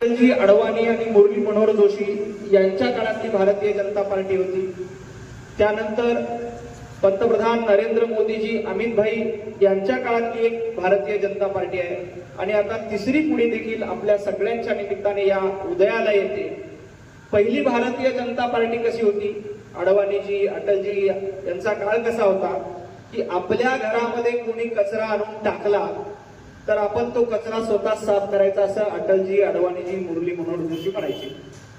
जी अडवाणी आणि मुरली मनोहर जोशी यांच्या काळातली भारतीय जनता पार्टी होती। त्यानंतर पंतप्रधान नरेंद्र मोदीजी अमित भाई यांच्या काळातली एक भारतीय जनता पार्टी आहे आणि आता तिसरी पुढे देखील आपल्या सगळ्यांच्या निमित्ताने या उदयाला येते। पहिली भारतीय जनता पार्टी कशी होती, अडवाणीजी अटलजी यांचा काळ कसा होता की आपल्या घरामध्ये कोणी कचरा आणून टाकला तर आपण तो कचरा स्वतः साफ करायचा, असं अटलजी अडवाणीजी मुरली मनोहर जोशी म्हणायचे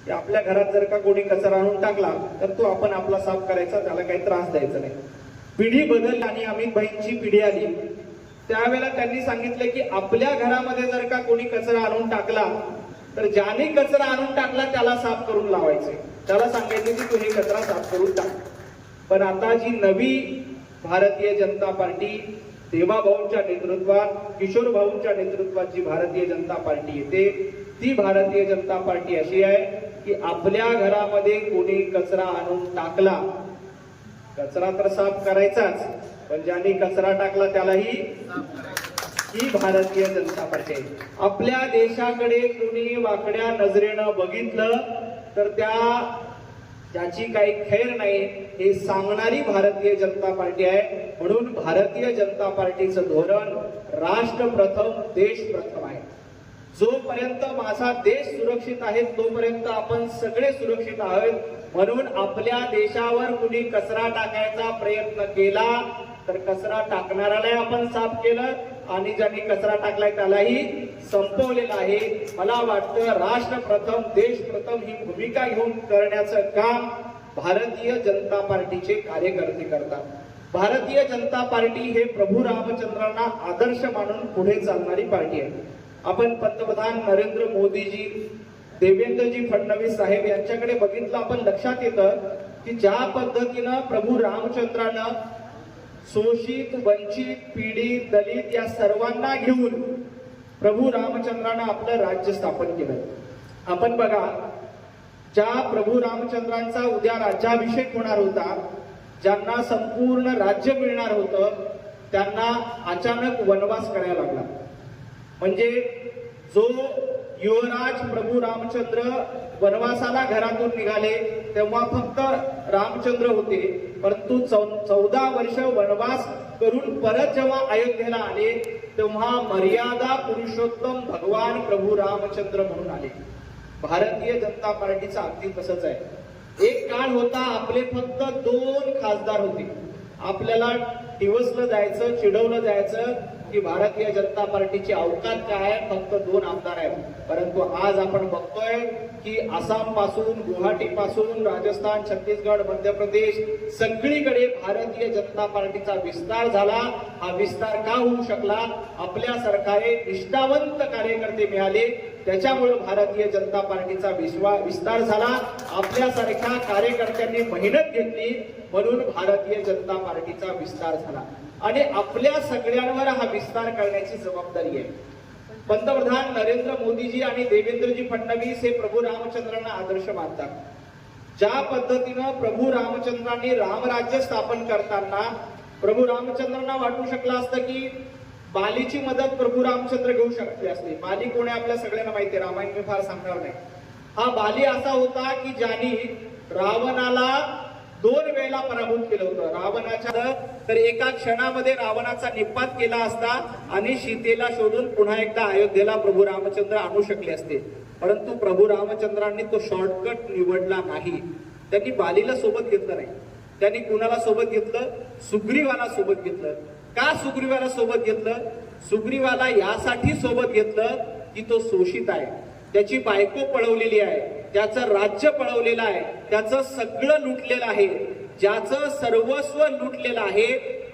की आपल्या घरात जर का कोणी कचरा आणून टाकला तर तो आपण आपला साफ करायचा, त्याला काही त्रास द्यायचा नाही। पिढी बदलली आणि अमित भाईंची पिढी आली, त्यावेळेला त्यांनी सांगितले की आपल्या घरामध्ये जर का कोणी कचरा आणून टाकला तर ज्याने कचरा आणून टाकला त्याला साफ करून लावायचे, त्याला सांगायचे की तू हे कचरा साफ करून टाक। पण आता जी नवी भारतीय जनता पार्टी देवा भाऊंच्या नेतृत्वात, किशोर भाऊंच्या नेतृत्वात जी भारतीय जनता पार्टी येते ती भारतीय जनता पार्टी अशी आहे की आपल्या घरामध्ये कोणी कचरा आणून टाकला, कचरा तर साफ करायचाच, पण ज्याने कचरा टाकला त्यालाही, ही भारतीय जनता पार्टी आहे। आपल्या देशाकडे कोणी वाकड्या नजरेनं बघितलं तर त्याची काही खैर नाही हे सांगणारी भारतीय जनता पार्टी आहे। म्हणून भारतीय जनता पार्टीचं धोरण राष्ट्र प्रथम देश प्रथम आहे। जोपर्यंत माझा देश सुरक्षित आहे तोपर्यंत आपण सगळे सुरक्षित आहोत। म्हणून आपल्या देशावर कुणी कचरा टाकायचा प्रयत्न केला तर कचरा टाकणाऱ्याला आपण साफ केलं आणि ज्यांनी कचरा टाकलाय त्यालाही संपवलेला आहे। मला वाटतं राष्ट्र प्रथम देश प्रथम ही भूमिका घेऊन करण्याचं काम भारतीय जनता पार्टीचे कार्यकर्ते करतात। भारतीय जनता पार्टी हे प्रभू रामचंद्रांना आदर्श मानून पुढे चालणारी पार्टी आहे। आपण पंतप्रधान नरेंद्र मोदीजी, देवेंद्रजी फडणवीस साहेब यांच्याकडे बघितलं आपण लक्षात येतं की ज्या पद्धतीनं प्रभू रामचंद्रानं शोषित, वंचित, पीडित, दलित या सर्वांना घेऊन प्रभू रामचंद्रानं आपलं राज्य स्थापन केलं। आपण बघा, ज्या प्रभू रामचंद्रांचा उद्या राज्याभिषेक होणार होता, ज्यांना संपूर्ण राज्य मिळणार होतं, त्यांना अचानक वनवास करायला लागला। म्हणजे जो युवराज प्रभू रामचंद्र वनवासाला घरातून निघाले तेव्हा फक्त रामचंद्र होते, परंतु 14 वर्ष वनवास करून परत जेव्हा अयोध्येला आले तेव्हा मर्यादा पुरुषोत्तम भगवान प्रभू रामचंद्र म्हणून आले। भारतीय जनता पार्टीचं अगदी तसंच आहे। एक काळ होता आपले फक्त 2 खासदार होते, आपल्याला दिवसलं जायचं, चिडवलं जायचं की भारतीय जनता पार्टीची अवकात काय आहे, फक्त 2 आमदार आहेत। परंतु आज आपण बघतोय की आसाम पासून, गुवाहाटी पासून, राजस्थान, छत्तीसगड, मध्य प्रदेश सगळीकडे भारतीय जनता पार्टीचा विस्तार झाला। हा विस्तार का होऊ शकला? आपल्या सरकारे निष्ठावंत कार्यकर्ते मिळाले, त्याच्यामुळे भारतीय जनता पार्टीचा विस्तार झाला। आपल्यासारख्या कार्यकर्त्यांनी मेहनत घेतली म्हणून भारतीय जनता पार्टीचा विस्तार झाला आणि आपल्या सगळ्यांवर हा विस्तार करण्याची जबाबदारी आहे। पंतप्रधान नरेंद्र मोदीजी आणि देवेंद्रजी फडणवीस हे प्रभू रामचंद्रांना आदर्श मानतात। ज्या पद्धतीनं प्रभू रामचंद्रांनी रामराज्य स्थापन करताना प्रभू रामचंद्रांना वाटू शकलं असतं की बालीची मदत प्रभू रामचंद्र घेऊ शकले असते। बाली कोण आहे आपल्या सगळ्यांना माहिती आहे, रामायण मी फार सांगणार नाही। हा बाली असा होता की ज्यांनी रावणाला 2 वेळेला पराभूत केलं होतं। रावणाच्या तर एका क्षणामध्ये रावणाचा निपात केला असता आणि सीतेला शोधून पुन्हा एकदा अयोध्येला प्रभू रामचंद्र आणू शकले असते, परंतु प्रभू रामचंद्रांनी तो शॉर्टकट निवडला नाही। त्यांनी बालीला सोबत घेतलं नाही, त्यांनी कुणाला सोबत घेतलं? सुग्रीवाला सोबत घेतलं। का सुग्रीवाला सोबत घेतलं? सुग्रीवाला यासाठी सोबत घेतलं की तो शोषित आहे, त्याची बायको पळवलेली आहे, त्याचं राज्य पळवलेलं आहे, त्याचं सगळं लुटलेलं आहे, ज्याचं सर्वस्व लुटलेलं आहे,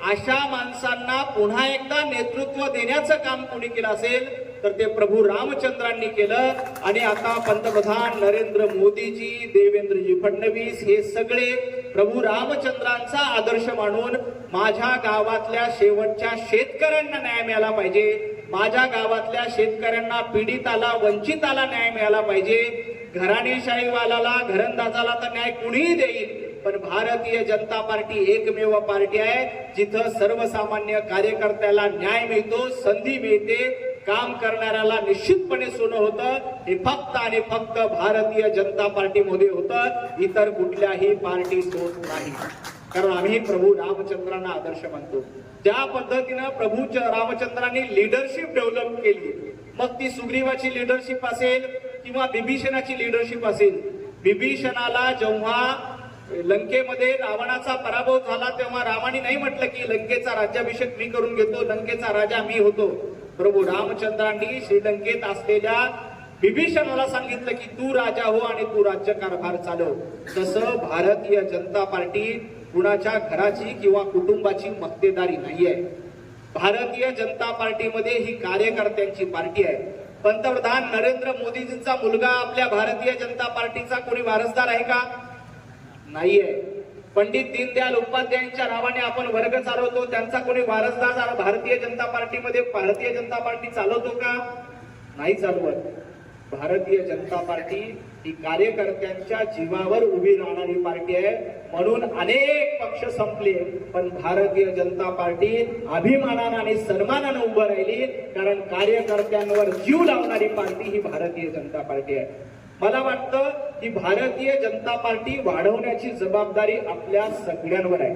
अशा माणसांना पुन्हा एकदा नेतृत्व देण्याचं काम कोणी केलं असेल तर ते प्रभू रामचंद्रांनी केलं। आणि आता पंतप्रधान नरेंद्र मोदीजी, देवेंद्रजी फडणवीस हे सगळे प्रभू रामचंद्रांचा आदर्श मानून माझ्या गावातल्या शेवटच्या शेतकऱ्यांना न्याय मिळाला पाहिजे, माझ्या गावातल्या शेतकऱ्यांना, पीडिताला, वंचिताला न्याय मिळाला पाहिजे। घराणेशाहीवाल्याला, घरंदाजाला तर न्याय कुणीही देईल, पण भारतीय जनता पार्टी एकमेव पार्टी आहे जिथं सर्वसामान्य कार्यकर्त्याला न्याय मिळतो, संधी मिळते। काम करणाऱ्याला निश्चितपणे सोनं होतं. हे फक्त आणि फक्त भारतीय जनता पार्टीमध्ये होतं, इतर कुठल्याही पार्टीत होत नाही. कारण आम्ही प्रभू रामचंद्रांना आदर्श मानतो. ज्या पद्धतीनं प्रभू रामचंद्रांनी लिडरशिप डेव्हलप केली, मग ती सुग्रीवाची लिडरशिप असेल किंवा बिभीषणाची लिडरशिप असेल. बिभीषणाला जेव्हा लंकेमध्ये रावणाचा पराभव झाला तेव्हा रामाने नाही म्हटलं की लंकेचा राज्याभिषेक मी करून घेतो, लंकेचा राजा मी होतो. प्रभू रामचंद्रांनी श्रीलंकेत असलेल्या बिभीषणाला सांगितलं की तू राजा हो आणि तू राज्यकारभार चालव. तसं भारतीय जनता पार्टी कुणाच्या घराची किंवा कुटुंबाची मक्तेदारी नाहीये. भारतीय जनता पार्टीमध्ये ही कार्यकर्त्यांची पार्टी आहे. पंतप्रधान नरेंद्र मोदीजींचा मुलगा आपल्या भारतीय जनता पार्टीचा कोणी वारसदार आहे का? नाहीये. पंडित दीनदयाल उपाध्यायांच्या नावाने आपण वर्ग चालवतो, त्यांचा कोणी वारसदार भारतीय जनता पार्टीमध्ये भारतीय जनता पार्टी चालवतो का? नाही चालवत. भारतीय जनता पार्टी ही कार्यकर्त्यांच्या जीवावर उभी राहणारी पार्टी आहे. म्हणून अनेक पक्ष संपले, पण भारतीय जनता पार्टी अभिमानानं आणि सन्मानानं उभं राहिली. कारण कार्यकर्त्यांवर जीव लावणारी पार्टी ही भारतीय जनता पार्टी आहे. मला वाटतं की भारतीय जनता पार्टी वाढवण्याची जबाबदारी आपल्या सगळ्यांवर आहे.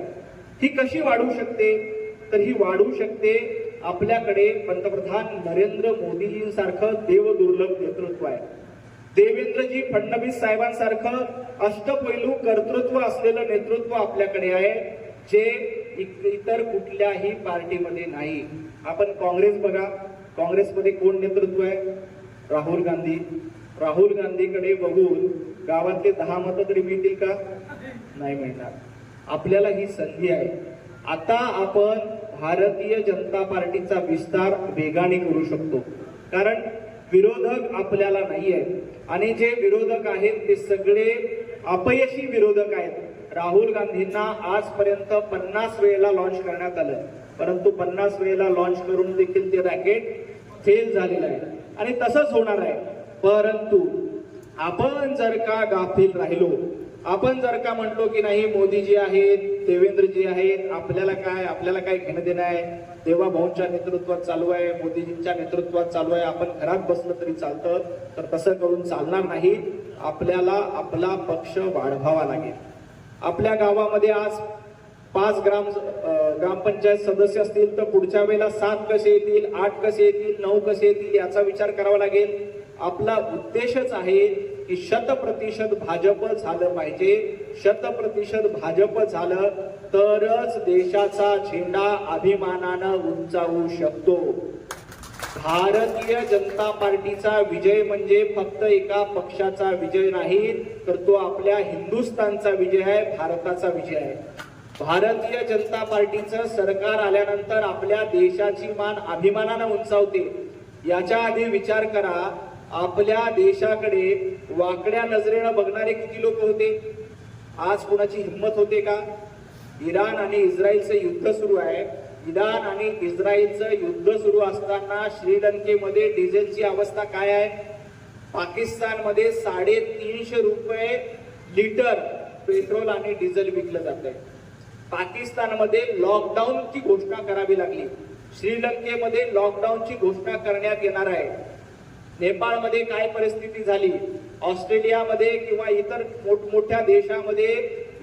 ही कशी वाढू शकते? तर ही वाढू शकते, आपल्याकडे पंतप्रधान नरेंद्र मोदीजींसारखं देवदुर्लभ नेतृत्व आहे. देवेंद्रजी फडणवीस साहेबांसारखं अष्टपैलू कर्तृत्व असलेलं नेतृत्व आपल्याकडे आहे, जे इतर कुठल्याही पार्टीमध्ये नाही. आपण काँग्रेस बघा, काँग्रेसमध्ये कोण नेतृत्व आहे? राहुल गांधी. राहुल गांधीकडे बघून गावातले 10 मतं तरी मिळतील का? नाही मिळणार. आपल्याला ही संधी आहे. आता आपण भारतीय जनता पार्टीचा विस्तार वेगाने करू शकतो, कारण विरोधक आपल्याला नाही आहेत आणि जे विरोधक आहेत ते सगळे अपयशी विरोधक आहेत. राहुल गांधींना आजपर्यंत 50 वेळेला लॉन्च करण्यात आलं, परंतु 50 वेळेला लॉन्च करून देखील ते रॅकेट फेल झालेलं आहे आणि तसंच होणार आहे. परंतु आपण जर का गाफील राहिलो, आपण जर का म्हटलो की नाही मोदीजी आहेत, देवेंद्रजी आहेत, आपल्याला काय घेणं देणं आहे, देवाभाऊंच्या नेतृत्वात चालू आहे, मोदीजींच्या नेतृत्वात चालू आहे, आपण घरात बसलं तरी चालतं, तर तसं करून चालणार नाही. आपल्याला आपला पक्ष वाढवावा लागेल. आपल्या गावामध्ये आज 5 ग्रामपंचायत सदस्य असतील तर पुढच्या वेळेला 7 कसे येतील, 8 कसे येतील, 9 कसे येतील याचा विचार करावा लागेल. आपला उद्देशच आहे की 100% भाजप झालं पाहिजे. 100% भाजप झालं तरच देशाचा झेंडा अभिमानानं उंचावू शकतो. भारतीय जनता पार्टीचा विजय म्हणजे फक्त एका पक्षाचा विजय नाही, तर तो आपल्या हिंदुस्थानचा विजय आहे, भारताचा विजय आहे. भारतीय जनता पार्टीचं सरकार आल्यानंतर आपल्या देशाची मान अभिमानानं उंचावते. याच्या आधी विचार करा, आपल्या देशाकडे वाकड्या नजरेनं बघणारे किती लोक होते? आज कोणाची हिंमत होते का? इराण आणि इस्रायलचं युद्ध सुरू आहे. इराण आणि इस्रायलचं युद्ध सुरू असताना श्रीलंकेमध्ये डिझेलची अवस्था काय आहे? पाकिस्तानमध्ये 350 रुपये लिटर पेट्रोल आणि डिझेल विकलं जात आहे. पाकिस्तानमध्ये लॉकडाऊनची घोषणा करावी लागली. श्रीलंकेमध्ये लॉकडाऊनची घोषणा करण्यात येणार आहे. नेपाळमध्ये काय परिस्थिती झाली? ऑस्ट्रेलियामध्ये किंवा इतर मोठमोठ्या देशामध्ये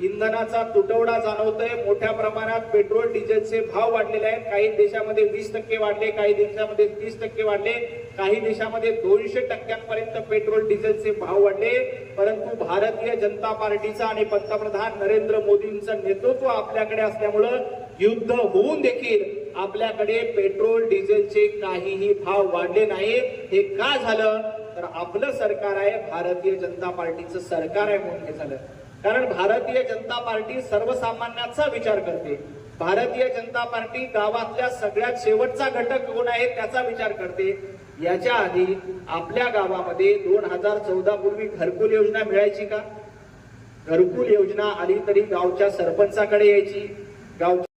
इंधनाचा तुटवडा जाणवतोय. मोठ्या प्रमाणात पेट्रोल डिझेलचे भाव वाढलेले आहेत. काही देशामध्ये 20% वाढले, काही देशामध्ये 30% वाढले, काही देशामध्ये 200% पेट्रोल डिझेलचे भाव वाढले. परंतु भारतीय जनता पार्टीचा आणि पंतप्रधान नरेंद्र मोदींचं नेतृत्व आपल्याकडे असल्यामुळं युद्ध होऊन देखील आपल्याकडे पेट्रोल डिझेलचे काहीही भाव वाढले नाहीत. हे का झालं? तर आपलं सरकार आहे, भारतीय जनता पार्टीचं सरकार आहे म्हणून हे झालं. कारण भारतीय जनता पार्टी सर्वसामान्यांचा विचार करते. भारतीय जनता पार्टी गावातल्या सगळ्यात शेवटचा घटक कोण आहे त्याचा विचार करते. याच्या आधी आपल्या गावामध्ये 2014 पूर्वी घरकुल योजना मिळायची का? घरकुल योजना आली तरी गावच्या सरपंचाकडे यायची, गाव